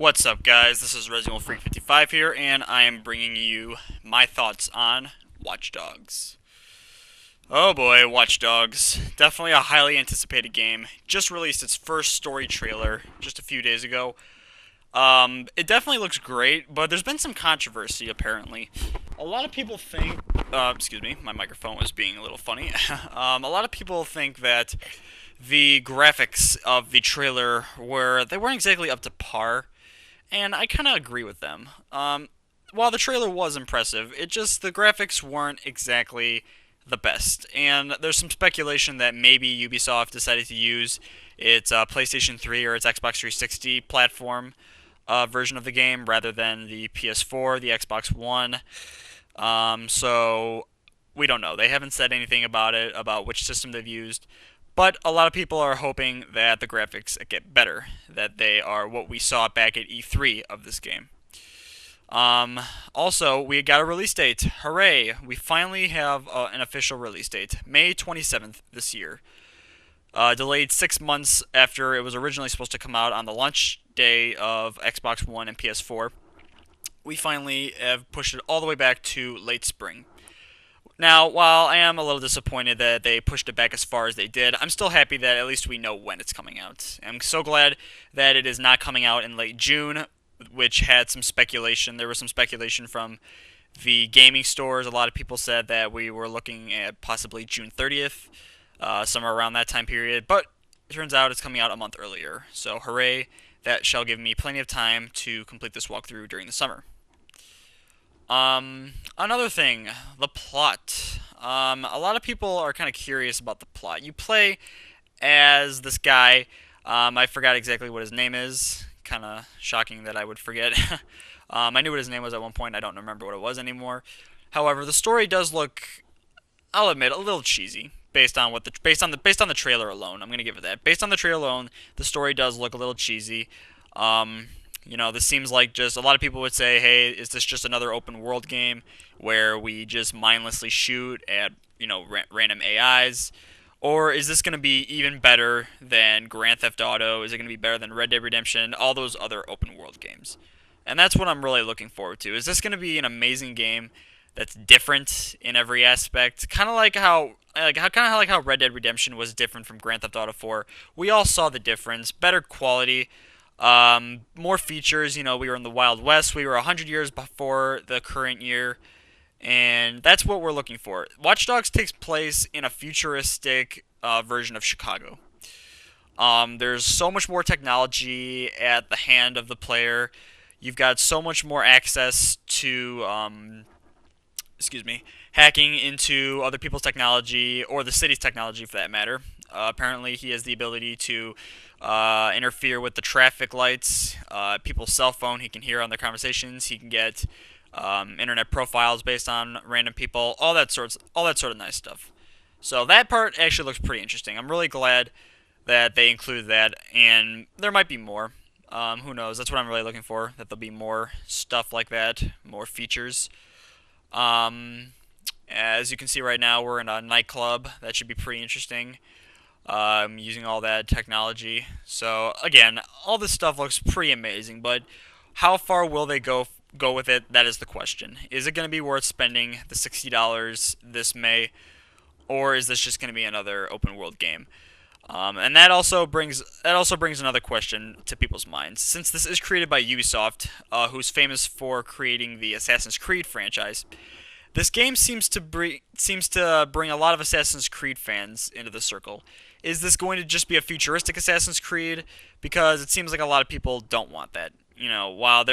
What's up, guys? This is Resident Evil Freak 55 here, and I am bringing you my thoughts on Watch Dogs. Oh boy, Watch Dogs. Definitely a highly anticipated game. Just released its first story trailer just a few days ago. It definitely looks great, but there's been some controversy apparently. A lot of people think, excuse me, my microphone was being a little funny. A lot of people think that the graphics of the trailer they weren't exactly up to par, and I kind of agree with them. While the trailer was impressive, the graphics weren't exactly the best, and there's some speculation that maybe Ubisoft decided to use its PlayStation 3 or its Xbox 360 platform version of the game rather than the PS4, the Xbox One. So we don't know. They haven't said anything about it, about which system they've used. But a lot of people are hoping that the graphics get better, that they are what we saw back at E3 of this game. Also, we got a release date. Hooray! We finally have an official release date, May 27th this year. Delayed 6 months after it was originally supposed to come out on the launch day of Xbox One and PS4. We finally have pushed it all the way back to late spring. Now, while I am a little disappointed that they pushed it back as far as they did, I'm still happy that at least we know when it's coming out. I'm so glad that it is not coming out in late June, which had some speculation. There was some speculation from the gaming stores. A lot of people said that we were looking at possibly June 30th, somewhere around that time period, but it turns out it's coming out a month earlier. So hooray, that shall give me plenty of time to complete this walkthrough during the summer. Another thing, the plot. A lot of people are kind of curious about the plot. You play as this guy. I forgot exactly what his name is. Kind of shocking that I would forget. I knew what his name was at one point. I don't remember what it was anymore. However, the story does look, I'll admit, a little cheesy based on the trailer alone. I'm gonna give it that. Based on the trailer alone, the story does look a little cheesy. This seems like just a lot of people would say, hey, is this just another open world game where we just mindlessly shoot at, random AIs? Or is this going to be even better than Grand Theft Auto? Is it going to be better than Red Dead Redemption? All those other open world games. And that's what I'm really looking forward to. Is this going to be an amazing game that's different in every aspect? Kind of like how Red Dead Redemption was different from Grand Theft Auto 4. We all saw the difference. Better quality, more features. We were in the Wild West. We were 100 years before the current year. And that's what we're looking for. Watch Dogs takes place in a futuristic version of Chicago. There's so much more technology at the hand of the player. You've got so much more access to, hacking into other people's technology, or the city's technology for that matter. Apparently, he has the ability to interfere with the traffic lights, people's cell phone. He can hear on their conversations. He can get internet profiles based on random people. All that sort of nice stuff. So that part actually looks pretty interesting. I'm really glad that they included that, and there might be more. Who knows? That's what I'm really looking for. That there'll be more stuff like that, more features. As you can see right now, we're in a nightclub. That should be pretty interesting. Using all that technology. So again, all this stuff looks pretty amazing, but how far will they go with it? That is the question. Is it going to be worth spending the $60 this May, or is this just going to be another open world game? And that also brings another question to people's minds. Since this is created by Ubisoft, who's famous for creating the Assassin's Creed franchise, this game seems to bring a lot of Assassin's Creed fans into the circle. Is this going to just be a futuristic Assassin's Creed? Because it seems like a lot of people don't want that. While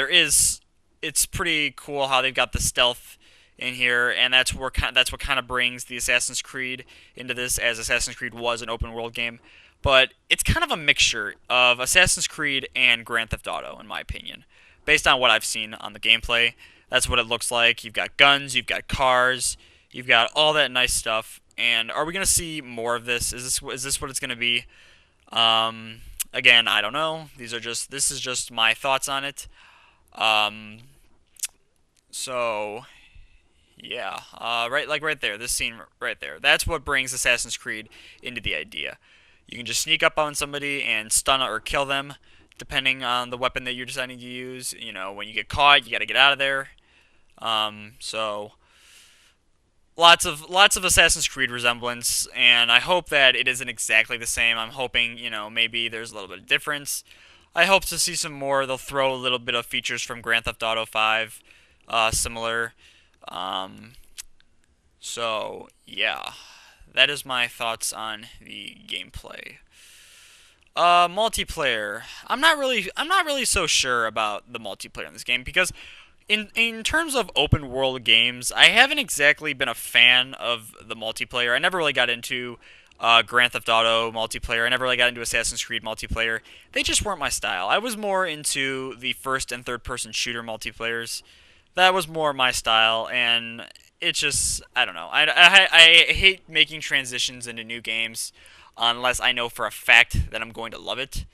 it's pretty cool how they've got the stealth in here, and that's what kind of brings the Assassin's Creed into this, as Assassin's Creed was an open world game. But it's kind of a mixture of Assassin's Creed and Grand Theft Auto, in my opinion, based on what I've seen on the gameplay. That's what it looks like. You've got guns, you've got cars, you've got all that nice stuff. And are we going to see more of this? Is this what it's going to be? Again, I don't know. This is just my thoughts on it. So yeah, right there, this scene right there. That's what brings Assassin's Creed into the idea. You can just sneak up on somebody and stun or kill them. depending on the weapon that you're deciding to use. You know, when you get caught, you got to get out of there. So lots of Assassin's Creed resemblance, and I hope that it isn't exactly the same. I'm hoping, maybe there's a little bit of difference. I hope to see some more. They'll throw a little bit of features from Grand Theft Auto 5, similar. Um, so yeah, that is my thoughts on the gameplay. Multiplayer. I'm not really so sure about the multiplayer in this game because in terms of open world games, I haven't exactly been a fan of the multiplayer. I never really got into Grand Theft Auto multiplayer. I never really got into Assassin's Creed multiplayer. They just weren't my style. I was more into the first and third person shooter multiplayers. That was more my style, and it's just I don't know. I hate making transitions into new games unless I know for a fact that I'm going to love it.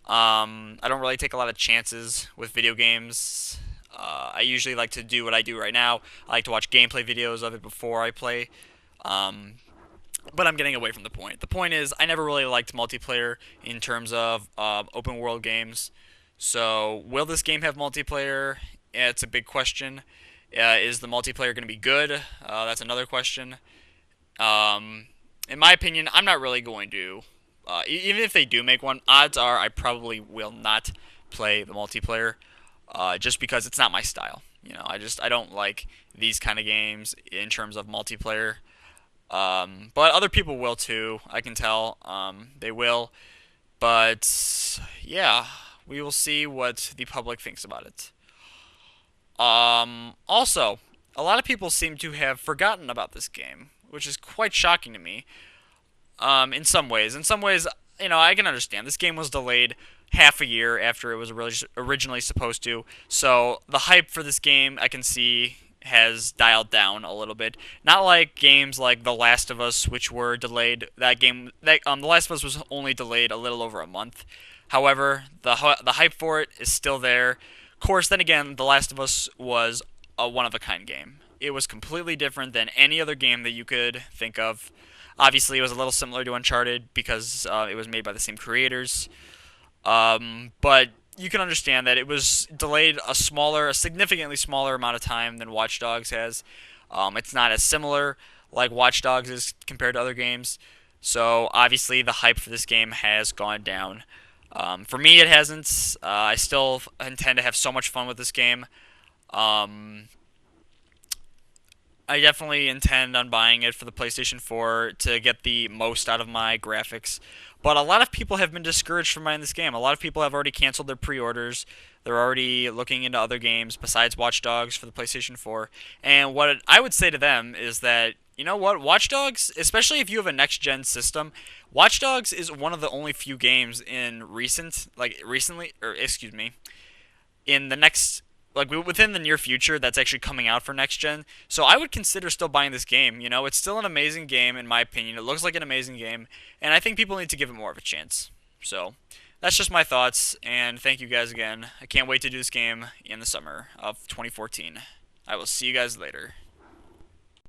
I don't really take a lot of chances with video games. I usually like to do what I do right now. I like to watch gameplay videos of it before I play. Um, but I'm getting away from the point. The point is, I never really liked multiplayer in terms of open world games. So, will this game have multiplayer? Yeah, it's a big question. Is the multiplayer going to be good? That's another question. Um, in my opinion, I'm not really going to. Even if they do make one, odds are I probably will not play the multiplayer, just because it's not my style. I don't like these kind of games in terms of multiplayer. But other people will too. I can tell. They will. But yeah, we will see what the public thinks about it. Also, a lot of people seem to have forgotten about this game, which is quite shocking to me. In some ways. In some ways, I can understand. This game was delayed half a year after it was originally supposed to. So the hype for this game, I can see, has dialed down a little bit. Not like games like The Last of Us, which were delayed. The Last of Us was only delayed a little over a month. However, the hype for it is still there. Of course, then again, The Last of Us was a one of a kind game. It was completely different than any other game that you could think of. Obviously, it was a little similar to Uncharted because it was made by the same creators. But you can understand that it was delayed a significantly smaller amount of time than Watch Dogs has. It's not as similar like Watch Dogs is compared to other games. So obviously, the hype for this game has gone down. For me, it hasn't. I still intend to have so much fun with this game. Um, I definitely intend on buying it for the PlayStation 4 to get the most out of my graphics. But a lot of people have been discouraged from buying this game. A lot of people have already canceled their pre-orders. They're already looking into other games besides Watch Dogs for the PlayStation 4. And what I would say to them is that, you know what, Watch Dogs, especially if you have a next-gen system, Watch Dogs is one of the only few games in the next within the near future that's actually coming out for next gen. So I would consider still buying this game. It's still an amazing game in my opinion. It looks like an amazing game, and I think people need to give it more of a chance. So that's just my thoughts, and thank you guys again. I can't wait to do this game in the summer of 2014. I will see you guys later.